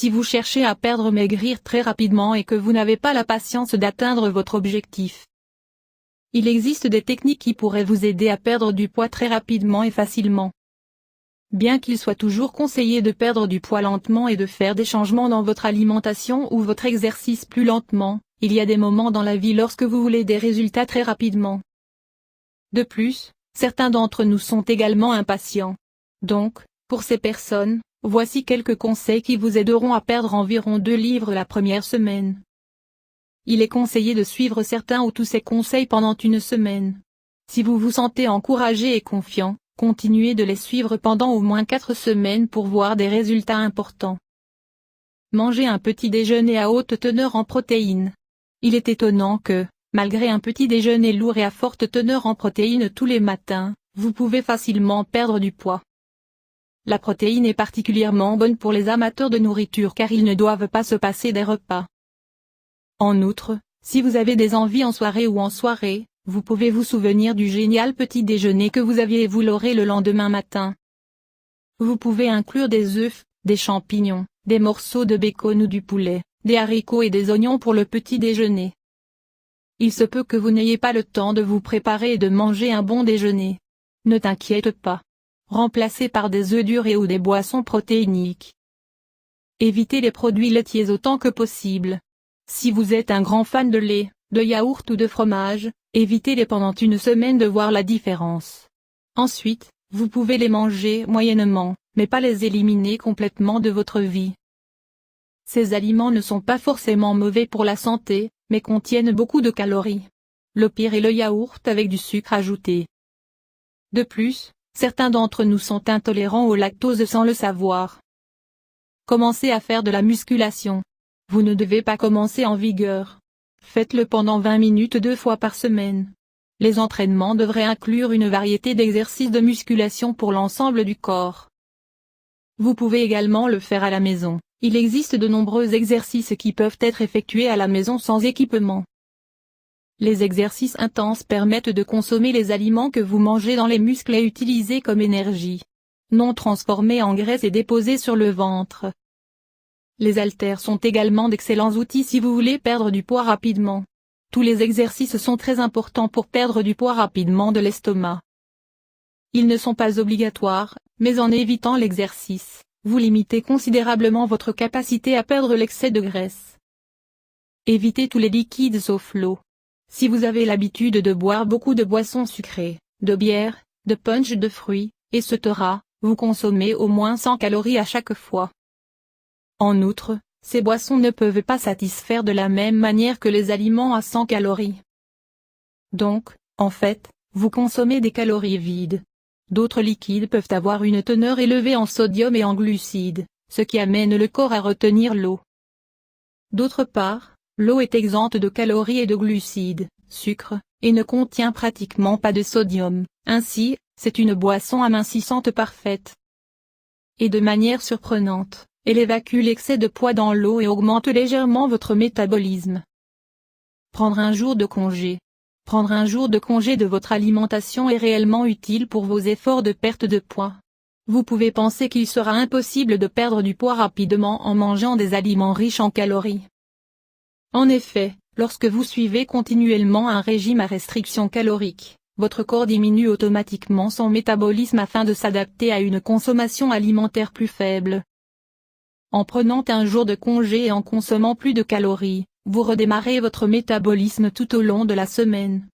Si vous cherchez à perdre maigrir très rapidement et que vous n'avez pas la patience d'atteindre votre objectif, il existe des techniques qui pourraient vous aider à perdre du poids très rapidement et facilement. Bien qu'il soit toujours conseillé de perdre du poids lentement et de faire des changements dans votre alimentation ou votre exercice plus lentement, il y a des moments dans la vie lorsque vous voulez des résultats très rapidement. De plus, certains d'entre nous sont également impatients. Donc, pour ces personnes, voici quelques conseils qui vous aideront à perdre environ 2 livres la première semaine. Il est conseillé de suivre certains ou tous ces conseils pendant une semaine. Si vous vous sentez encouragé et confiant, continuez de les suivre pendant au moins 4 semaines pour voir des résultats importants. Mangez un petit déjeuner à haute teneur en protéines. Il est étonnant que, malgré un petit déjeuner lourd et à forte teneur en protéines tous les matins, vous pouvez facilement perdre du poids. La protéine est particulièrement bonne pour les amateurs de nourriture car ils ne doivent pas se passer des repas. En outre, si vous avez des envies en soirée ou en soirée, vous pouvez vous souvenir du génial petit déjeuner que vous aviez et vous l'aurez le lendemain matin. Vous pouvez inclure des œufs, des champignons, des morceaux de bacon ou du poulet, des haricots et des oignons pour le petit déjeuner. Il se peut que vous n'ayez pas le temps de vous préparer et de manger un bon déjeuner. Ne t'inquiète pas. Remplacez par des œufs durs et ou des boissons protéiniques. Évitez les produits laitiers autant que possible. Si vous êtes un grand fan de lait, de yaourt ou de fromage, évitez-les pendant une semaine de voir la différence. Ensuite, vous pouvez les manger moyennement, mais pas les éliminer complètement de votre vie. Ces aliments ne sont pas forcément mauvais pour la santé, mais contiennent beaucoup de calories. Le pire est le yaourt avec du sucre ajouté. De plus, certains d'entre nous sont intolérants au lactose sans le savoir. Commencez à faire de la musculation. Vous ne devez pas commencer en vigueur. Faites-le pendant 20 minutes 2 fois par semaine. Les entraînements devraient inclure une variété d'exercices de musculation pour l'ensemble du corps. Vous pouvez également le faire à la maison. Il existe de nombreux exercices qui peuvent être effectués à la maison sans équipement. Les exercices intenses permettent de consommer les aliments que vous mangez dans les muscles et utiliser comme énergie, non transformés en graisse et déposés sur le ventre. Les haltères sont également d'excellents outils si vous voulez perdre du poids rapidement. Tous les exercices sont très importants pour perdre du poids rapidement de l'estomac. Ils ne sont pas obligatoires, mais en évitant l'exercice, vous limitez considérablement votre capacité à perdre l'excès de graisse. Évitez tous les liquides sauf l'eau. Si vous avez l'habitude de boire beaucoup de boissons sucrées, de bière, de punch de fruits, etc., vous consommez au moins 100 calories à chaque fois. En outre, ces boissons ne peuvent pas satisfaire de la même manière que les aliments à 100 calories. Donc, en fait, vous consommez des calories vides. D'autres liquides peuvent avoir une teneur élevée en sodium et en glucides, ce qui amène le corps à retenir l'eau. D'autre part, l'eau est exempte de calories et de glucides, sucre, et ne contient pratiquement pas de sodium, ainsi, c'est une boisson amincissante parfaite. Et de manière surprenante, elle évacue l'excès de poids dans l'eau et augmente légèrement votre métabolisme. Prendre un jour de congé. Prendre un jour de congé de votre alimentation est réellement utile pour vos efforts de perte de poids. Vous pouvez penser qu'il sera impossible de perdre du poids rapidement en mangeant des aliments riches en calories. En effet, lorsque vous suivez continuellement un régime à restriction calorique, votre corps diminue automatiquement son métabolisme afin de s'adapter à une consommation alimentaire plus faible. En prenant un jour de congé et en consommant plus de calories, vous redémarrez votre métabolisme tout au long de la semaine.